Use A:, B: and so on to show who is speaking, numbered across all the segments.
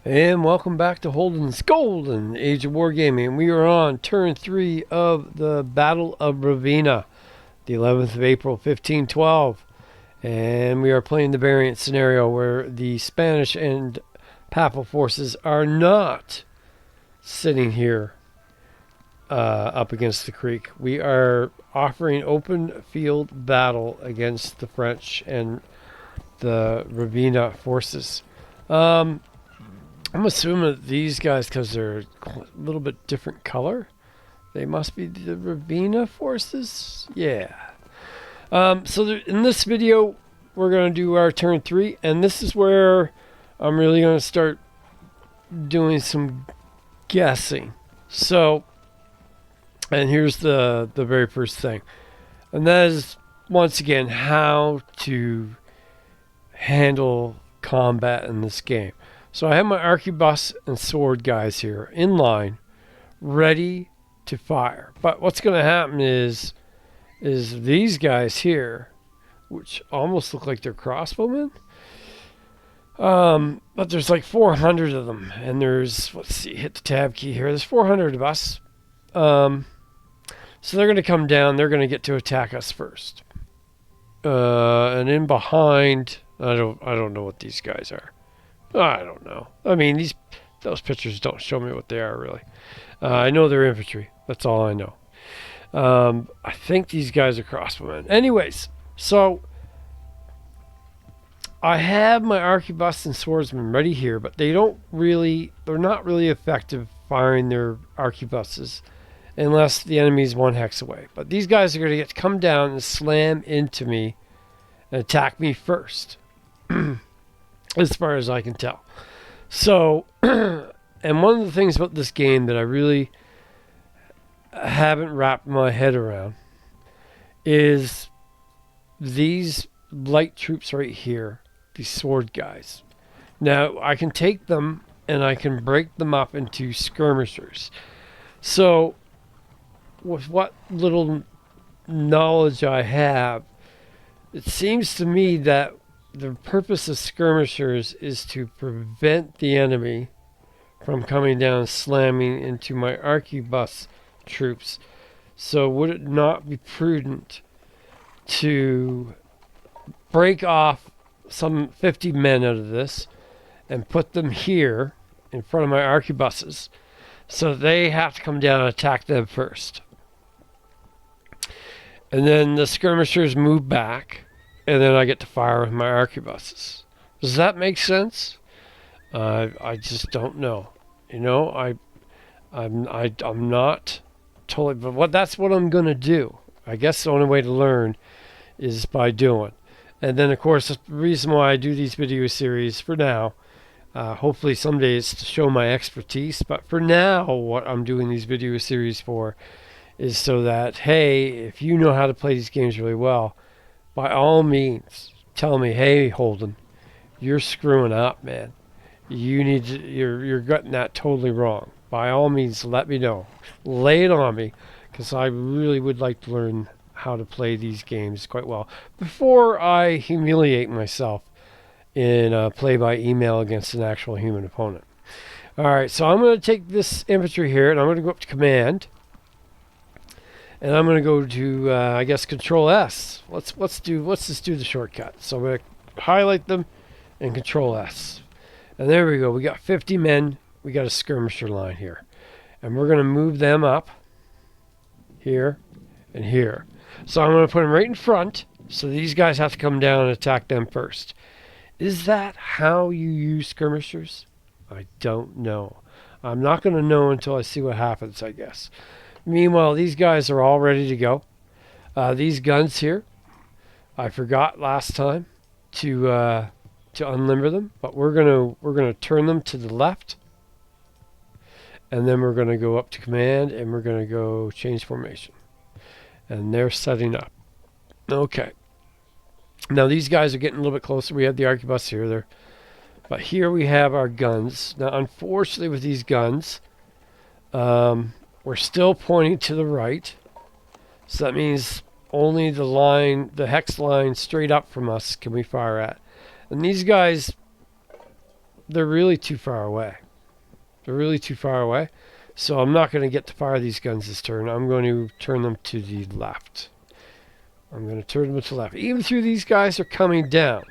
A: And welcome back to Holden's Golden Age of Wargaming. We are on turn 3 of the Battle of Ravenna, the 11th of April, 1512. And we are playing the variant scenario where the Spanish and Papal forces are not sitting here up against the creek. We are offering open field battle against the French and the Ravenna forces. I'm assuming that these guys, because they're a little bit different color, they must be the Ravenna forces. Yeah. In this video, we're going to do our turn 3, and this is where I'm really going to start doing some guessing. So, and here's the very first thing, and that is, once again, how to handle combat in this game. So I have my arquebus and sword guys here in line, ready to fire. But what's going to happen is these guys here, which almost look like they're crossbowmen, but there's like 400 of them, and there's, let's see, hit the tab key here. There's 400 of us. So they're going to come down. They're going to get to attack us first. And in behind, I don't know what these guys are. I don't know. I mean, those pictures don't show me what they are, really. I know they're infantry. That's all I know. I think these guys are crossbowmen. Anyways, so I have my arquebus and swordsmen ready here, but they're not really effective firing their arquebuses unless the enemy's 1 hex away. But these guys are going to get to come down and slam into me and attack me first. As far as I can tell. So, and one of the things about this game that I really haven't wrapped my head around is these light troops right here, these sword guys. Now, I can take them and I can break them up into skirmishers. So, with what little knowledge I have, it seems to me that the purpose of skirmishers is to prevent the enemy from coming down and slamming into my arquebus troops. So would it not be prudent to break off some 50 men out of this and put them here in front of my arquebuses so they have to come down and attack them first? And then the skirmishers move back, and then I get to fire with my arquebuses. Does that make sense? I just don't know. You know, I'm not totally, but that's what I'm gonna do. I guess the only way to learn is by doing. And then, of course, the reason why I do these video series for now, hopefully someday, is to show my expertise. But for now, what I'm doing these video series for is so that, hey, if you know how to play these games really well, by all means, tell me, hey, Holden, you're screwing up, man. You're getting that totally wrong. By all means, let me know. Lay it on me, because I really would like to learn how to play these games quite well before I humiliate myself in a play by email against an actual human opponent. All right, so I'm going to take this infantry here, and I'm going to go up to command. And I'm going to go to, I guess, Control S. Let's just do the shortcut. So I'm going to highlight them and Control S. And there we go. We got 50 men. We got a skirmisher line here. And we're going to move them up here and here. So I'm going to put them right in front. So these guys have to come down and attack them first. Is that how you use skirmishers? I don't know. I'm not going to know until I see what happens, I guess. Meanwhile, these guys are all ready to go. These guns here, I forgot last time to unlimber them, but we're gonna turn them to the left, and then we're gonna go up to command, and we're gonna go change formation, and they're setting up. Okay. Now these guys are getting a little bit closer. We have the arquebus here, but here we have our guns. Now, unfortunately, with these guns, we're still pointing to the right. So that means only the hex line straight up from us can we fire at. And these guys they're really too far away. They're really too far away. So I'm not going to get to fire these guns this turn. I'm going to turn them to the left. I'm going to turn them to the left. Even though these guys are coming down.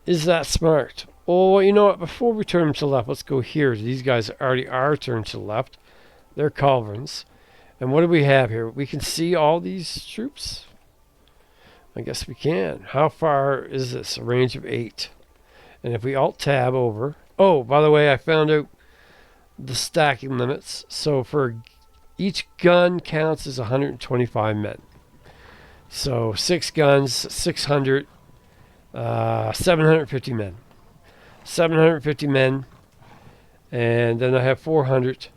A: Is that smart? Oh, you know what? Before we turn them to the left, let's go here. These guys already are turned to the left. They're culverins. And what do we have here? We can see all these troops? I guess we can. How far is this? A range of 8. And if we Alt-Tab over... Oh, by the way, I found out the stacking limits. So for each gun counts as 125 men. So 6 guns, 600, 750 men. 750 men. And then I have 400.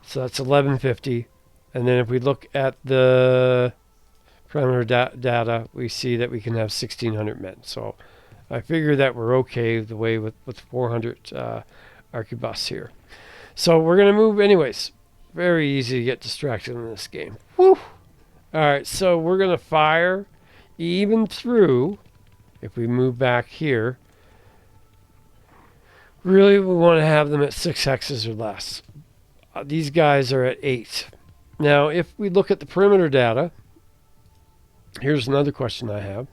A: So that's 1150. And then if we look at the parameter data, we see that we can have 1600 men. So I figure that we're okay the way with 400 arquebus here. So we're going to move anyways. Very easy to get distracted in this game. Woo! Alright, so we're going to fire even through, if we move back here, really we want to have them at 6 hexes or less. These guys are at 8. Now, if we look at the perimeter data, here's another question I have.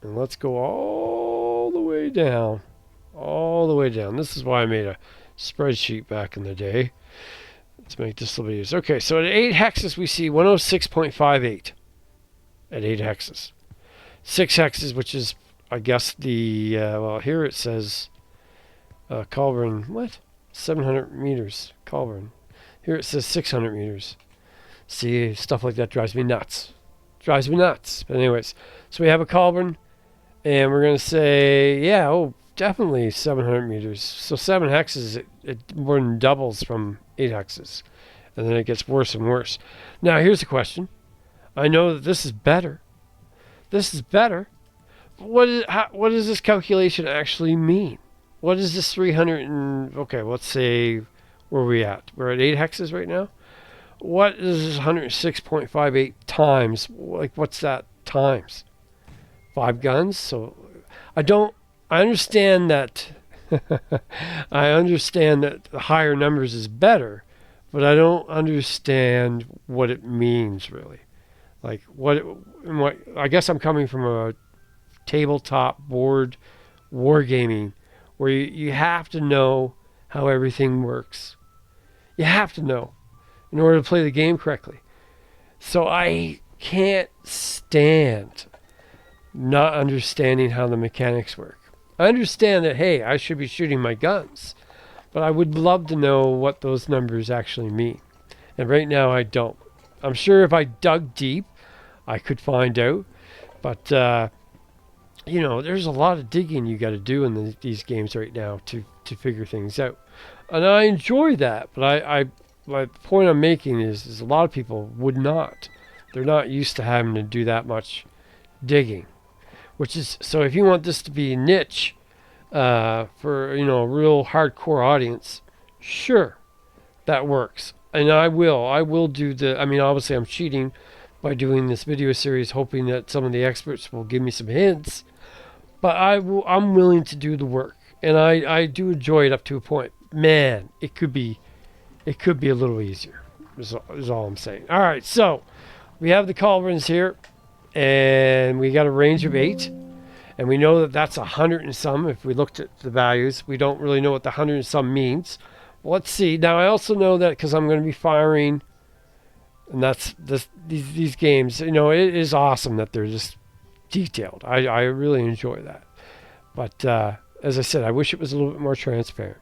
A: And let's go all the way down. All the way down. This is why I made a spreadsheet back in the day. Let's make this a little bit easier. Okay, so at 8 hexes, we see 106.58 at 8 hexes. 6 hexes, which is, I guess, the, well, here it says culverin, what? 700 meters, culverin. Here it says 600 meters. See, stuff like that drives me nuts. Drives me nuts. But anyways, so we have a culverin, and we're going to say, yeah, oh, definitely 700 meters. So 7 hexes, it more than doubles from 8 hexes. And then it gets worse and worse. Now, here's the question. I know that this is better. This is better. But what does this calculation actually mean? What is this 300 and... Okay, let's say... Where are we at? We're at 8 hexes right now. What is this 106.58 times? Like, what's that times? 5 guns? So, I understand that... I understand that the higher numbers is better, but I don't understand what it means, really. Like, what I guess I'm coming from a tabletop board wargaming where you have to know how everything works. You have to know in order to play the game correctly. So I can't stand not understanding how the mechanics work. I understand that, hey, I should be shooting my guns, but I would love to know what those numbers actually mean. And right now I don't. I'm sure if I dug deep, I could find out. But, you know, there's a lot of digging you got to do in these games right now to figure things out. And I enjoy that, but my point I'm making is a lot of people would not. They're not used to having to do that much digging. Which is, so if you want this to be niche for, you know, a real hardcore audience, sure, that works. And I will do the, I mean, obviously I'm cheating by doing this video series, hoping that some of the experts will give me some hints. But I'm willing to do the work. And I do enjoy it up to a point. Man, it could be a little easier, is all I'm saying. All right, so we have the culverins here. And we got a range of 8. And we know that that's 100 and some. If we looked at the values, we don't really know what the 100 and some means. Well, let's see. Now, I also know that because I'm going to be firing, and that's these games, you know, it is awesome that they're just detailed. I really enjoy that. But as I said, I wish it was a little bit more transparent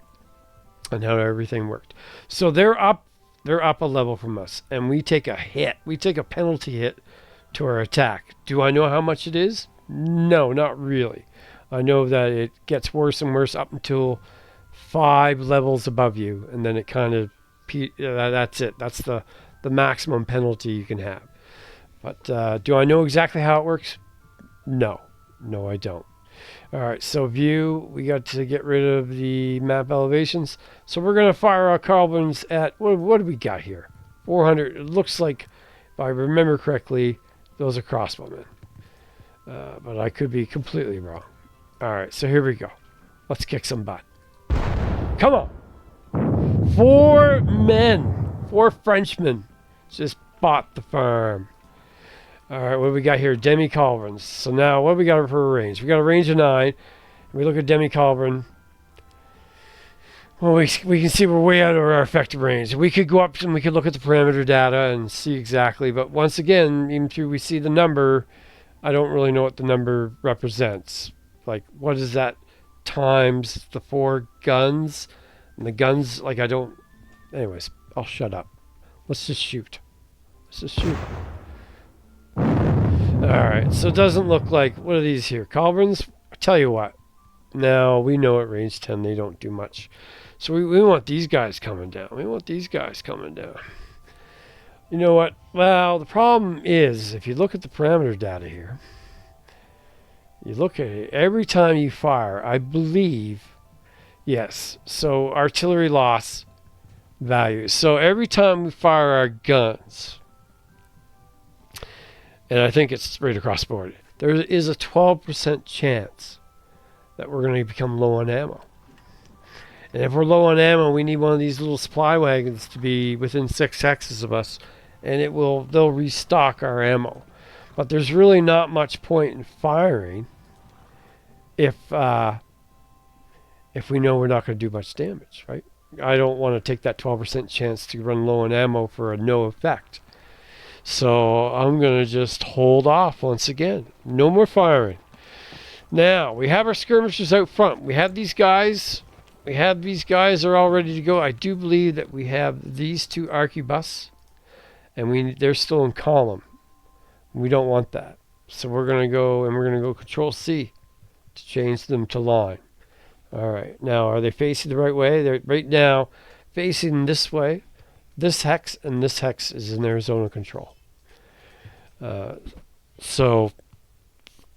A: on how everything worked. So they're up a level from us, and we take a hit. We take a penalty hit to our attack. Do I know how much it is? No, not really. I know that it gets worse and worse up until 5 levels above you, and then it kind of that's it. That's the maximum penalty you can have. But do I know exactly how it works? No, I don't. All right, so view, we got to get rid of the map elevations. So we're going to fire our carbons at, what do we got here? 400. It looks like, if I remember correctly, those are crossbowmen. But I could be completely wrong. All right, so here we go. Let's kick some butt. Come on. 4 men. 4 Frenchmen just bought the farm. All right, what do we got here? Demi-culverins. So now, what do we got for a range? We got a range of 9. We look at demi-culverin. Well, we can see we're way out of our effective range. We could go up and we could look at the parameter data and see exactly. But once again, even through we see the number, I don't really know what the number represents. Like, what is that times the 4 guns? And the guns, like, I don't... Anyways, I'll shut up. Let's just shoot. Alright, so it doesn't look like... What are these here? Culverins? I tell you what. Now, we know at range 10 they don't do much. So we want these guys coming down. You know what? Well, the problem is, if you look at the parameter data here, you look at it, every time you fire, I believe, yes, so artillery loss values. So every time we fire our guns, and I think it's right across the board, there is a 12% chance that we're going to become low on ammo. And if we're low on ammo, we need one of these little supply wagons to be within 6 hexes of us, and they'll restock our ammo. But there's really not much point in firing if we know we're not going to do much damage, right? I don't want to take that 12% chance to run low on ammo for a no effect. So I'm going to just hold off once again. No more firing. Now, we have our skirmishers out front. We have these guys. Are all ready to go. I do believe that we have these 2 arquebus, and they're still in column. We don't want that. So we're going to go Control C to change them to line. All right. Now, are they facing the right way? They're right now facing this way. This hex and this hex is in their zone of control. So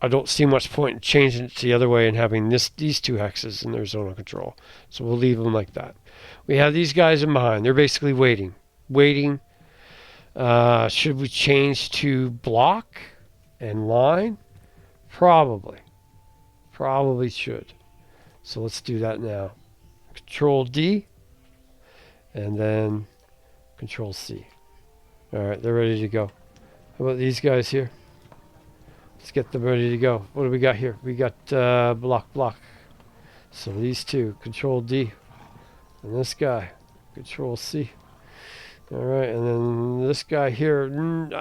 A: I don't see much point in changing it to the other way and having these 2 hexes in their zone of control. So we'll leave them like that. We have these guys in behind. They're basically waiting. Should we change to block and line? Probably should. So let's do that now. Control D and then Control C. All right, they're ready to go. How about these guys here? Let's get them ready to go. What do we got here? We got block. So these 2, Control D. And this guy, Control C. Alright, and then this guy here.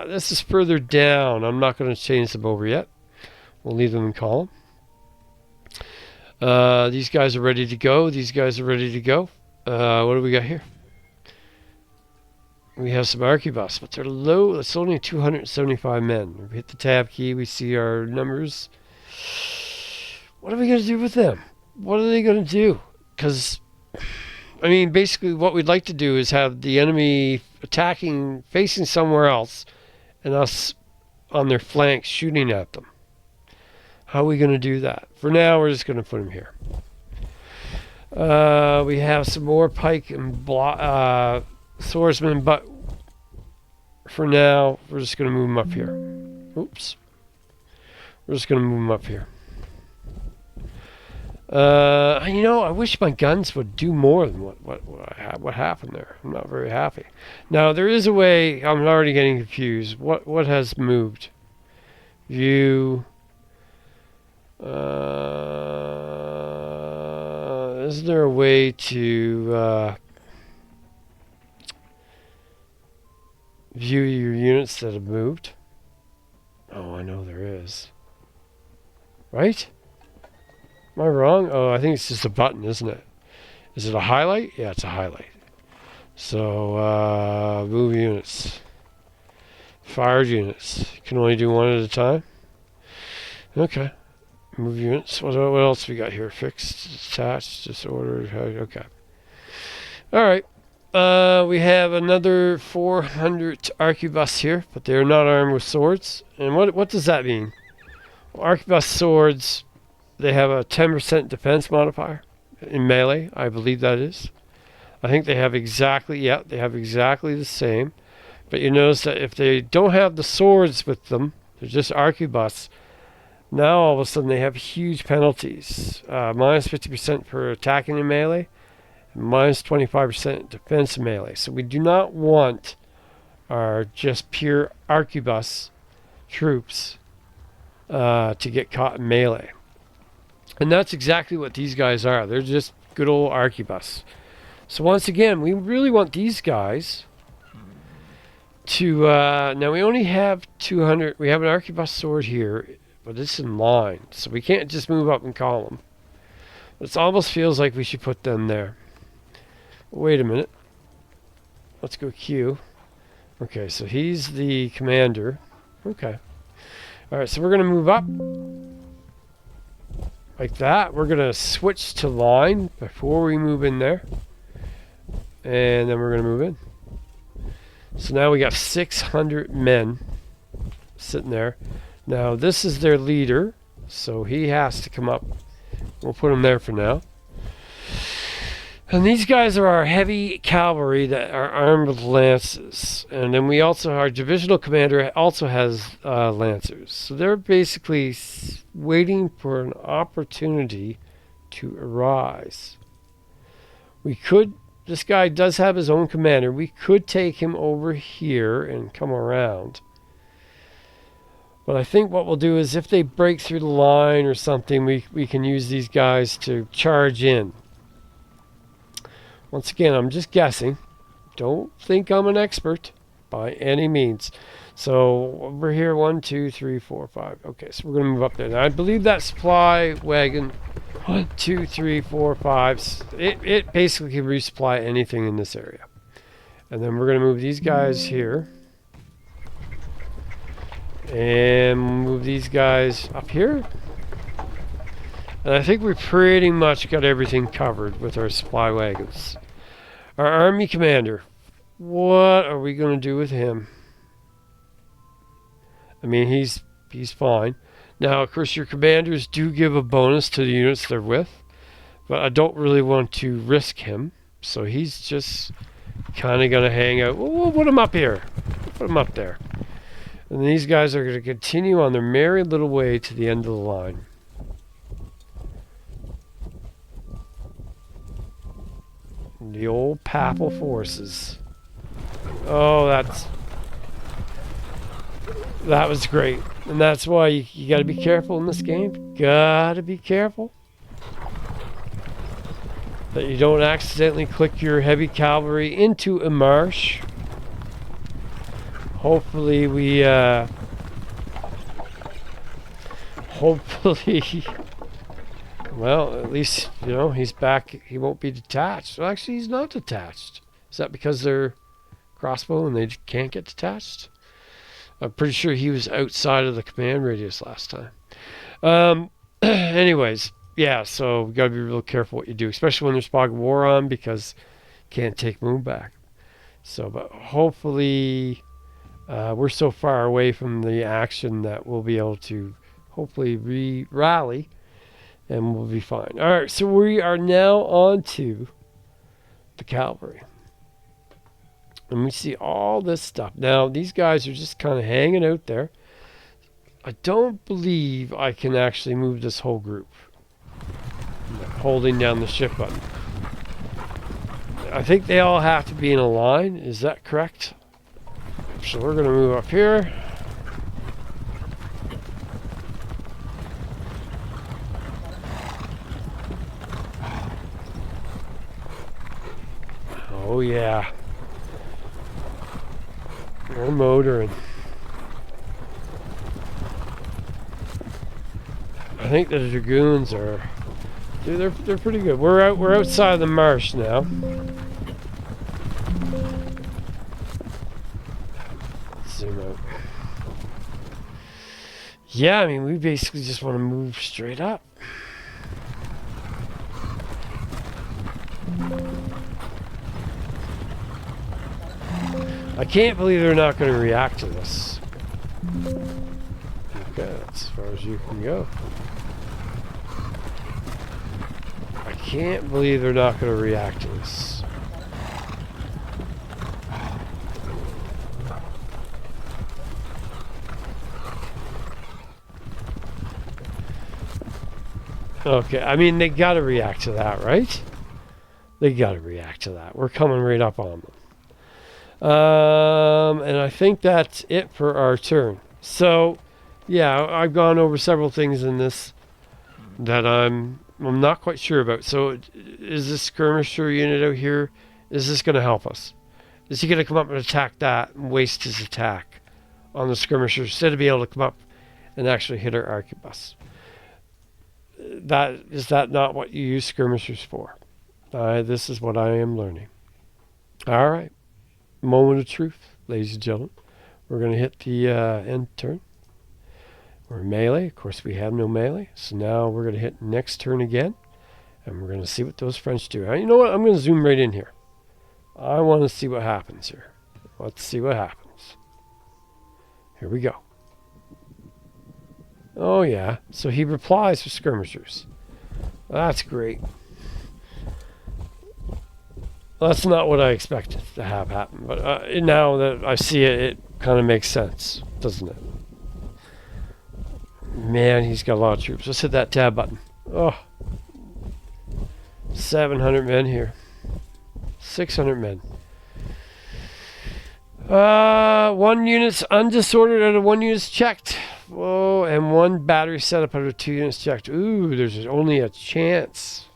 A: This is further down. I'm not going to change them over yet. We'll leave them in column. These guys are ready to go. What do we got here? We have some arquebus, but they're low. It's only 275 men. If we hit the tab key, we see our numbers. What are we going to do with them? What are they going to do? Because, I mean, basically what we'd like to do is have the enemy attacking, facing somewhere else, and us on their flanks shooting at them. How are we going to do that? For now, we're just going to put them here. We have some more pike and swordsmen, but for now, we're just going to move them up here. Oops. We're just going to move them up here. I wish my guns would do more than what happened there. I'm not very happy. Now, there is a way. I'm already getting confused. What has moved? View. Is there a way to view your units that have moved? Oh, I know there is. Right? Am I wrong? Oh, I think it's just a button, isn't it? Is it a highlight? Yeah, it's a highlight. So, move units. Fired units. You can only do one at a time. Okay. Move units. What else we got here? Fixed, attached, disordered. Okay. All right. We have another 400 arquebus here, but they're not armed with swords. And what does that mean? Well, arquebus swords, they have a 10% defense modifier in melee. I believe that is. I think they have exactly the same. But you notice that if they don't have the swords with them, they're just arquebus, Now all of a sudden they have huge penalties. Minus 50% for attacking in melee, and minus 25% defense in melee. So we do not want our just pure arquebus troops to get caught in melee. And that's exactly what these guys are. They're just good old arquebus. So once again, we really want these guys to... now we only have 200... We have an arquebus sword here, but it's in line. So we can't just move up and call them. It almost feels like we should put them there. Wait a minute. Let's go Q. Okay, so he's the commander. Okay. Alright, so we're going to move up. Like that. We're going to switch to line before we move in there. And then we're going to move in. So now we got 600 men sitting there. Now this is their leader. So he has to come up. We'll put him there for now. And these guys are our heavy cavalry that are armed with lances. And then we also, our divisional commander also has lancers. So they're basically waiting for an opportunity to arise. We could, this guy does have his own commander. We could take him over here and come around. But I think what we'll do is if they break through the line or something, we can use these guys to charge in. Once again, I'm just guessing. Don't think I'm an expert by any means. So over here, 1, 2, 3, 4, 5. Okay, so we're going to move up there. Now, I believe that supply wagon, 1, 2, 3, 4, 5, it basically can resupply anything in this area. And then we're going to move these guys here. And move these guys up here. And I think we pretty much got everything covered with our supply wagons. Our army commander. What are we going to do with him? I mean, he's fine. Now, of course, your commanders do give a bonus to the units they're with. But I don't really want to risk him. So he's just kind of going to hang out. We'll put him up here. Put him up there. And these guys are going to continue on their merry little way to the end of the line. The old papal forces. Oh, that was great. And that's why you got to be careful in this game. Got to be careful that you don't accidentally click your heavy cavalry into a marsh. Hopefully we well, at least, you know, he's back. He won't be detached. Well, actually, he's not detached. Is that because they're crossbow and they can't get detached? I'm pretty sure he was outside of the command radius last time. Anyways, yeah, so we got to be real careful what you do, especially when there's fog of war on, because you can't take moon back. So, but hopefully we're so far away from the action that we'll be able to hopefully rally. And we'll be fine. All right, so we are now on to the cavalry. And we see all this stuff. Now, these guys are just kind of hanging out there. I don't believe I can actually move this whole group. Holding down the shift button. I think they all have to be in a line. Is that correct? So we're going to move up here. Oh yeah. We're motoring. I think the dragoons are, dude, they're pretty good. We're outside the marsh now. Let's zoom out. Yeah, I mean, we basically just want to move straight up. I can't believe they're not going to react to this. Okay, that's as far as you can go. I can't believe they're not going to react to this. Okay, I mean, they got to react to that, right? They got to react to that. We're coming right up on them. And I think that's it for our turn. So, yeah, I've gone over several things in this that I'm not quite sure about. So, is this skirmisher unit out here, is this going to help us? Is he going to come up and attack that and waste his attack on the skirmisher instead of being able to come up and actually hit our arquebus? Is that not what you use skirmishers for? This is what I am learning. All right. Moment of truth, ladies and gentlemen. We're going to hit the end turn. We're melee. Of course, we have no melee. So now we're going to hit next turn again. And we're going to see what those French do. You know what? I'm going to zoom right in here. I want to see what happens here. Let's see what happens. Here we go. Oh, yeah. So he replies with skirmishers. That's great. That's not what I expected to have happen. But now that I see it, it kind of makes sense, doesn't it? Man, he's got a lot of troops. Let's hit that tab button. Oh. 700 men here. 600 men. One unit's undisordered out of 1 unit's checked. Whoa, and 1 battery setup out of 2 units checked. Ooh, there's only a chance.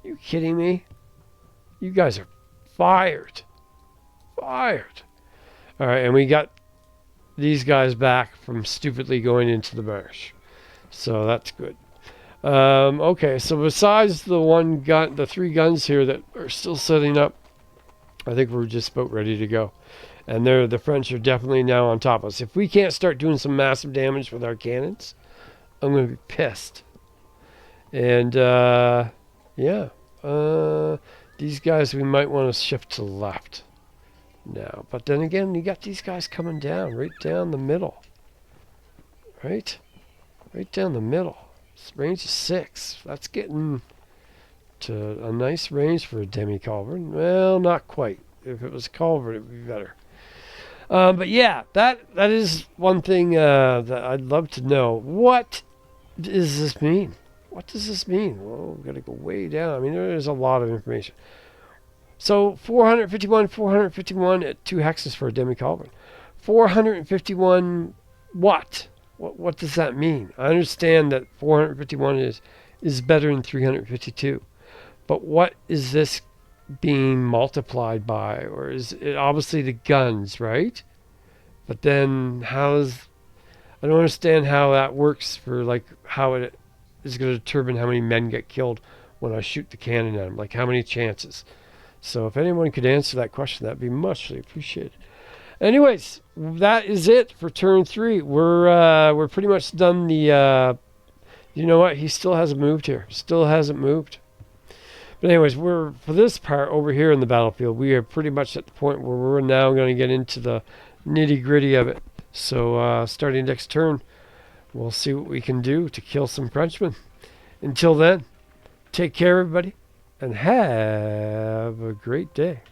A: Are you kidding me? You guys are fired. Fired. All right, and we got these guys back from stupidly going into the marsh. So that's good. Okay, so besides the 3 guns here that are still setting up, I think we're just about ready to go. And the French are definitely now on top of us. If we can't start doing some massive damage with our cannons, I'm going to be pissed. And, yeah. These guys, we might want to shift to the left now. But then again, you got these guys coming down, right down the middle. Right? Right down the middle. It's range of 6. That's getting to a nice range for a demi-culverin. Well, not quite. If it was a culverin, it would be better. But yeah, that is one thing that I'd love to know. What does this mean? What does this mean? Well, we've got to go way down. I mean, there's a lot of information. So 451 at 2 hexes for a demi-culverin. 451 what? What does that mean? I understand that 451 is better than 352. But what is this being multiplied by? Or is it obviously the guns, right? But then I don't understand how that works for like how it is going to determine how many men get killed when I shoot the cannon at them. Like how many chances? So if anyone could answer that question, that'd be muchly appreciated. Anyways, that is it for turn 3. We're pretty much done the. You know what? He still hasn't moved here. Still hasn't moved. But anyways, for this part over here in the battlefield, we are pretty much at the point where we're now going to get into the nitty gritty of it. So starting next turn, we'll see what we can do to kill some Frenchmen. Until then, take care, everybody, and have a great day.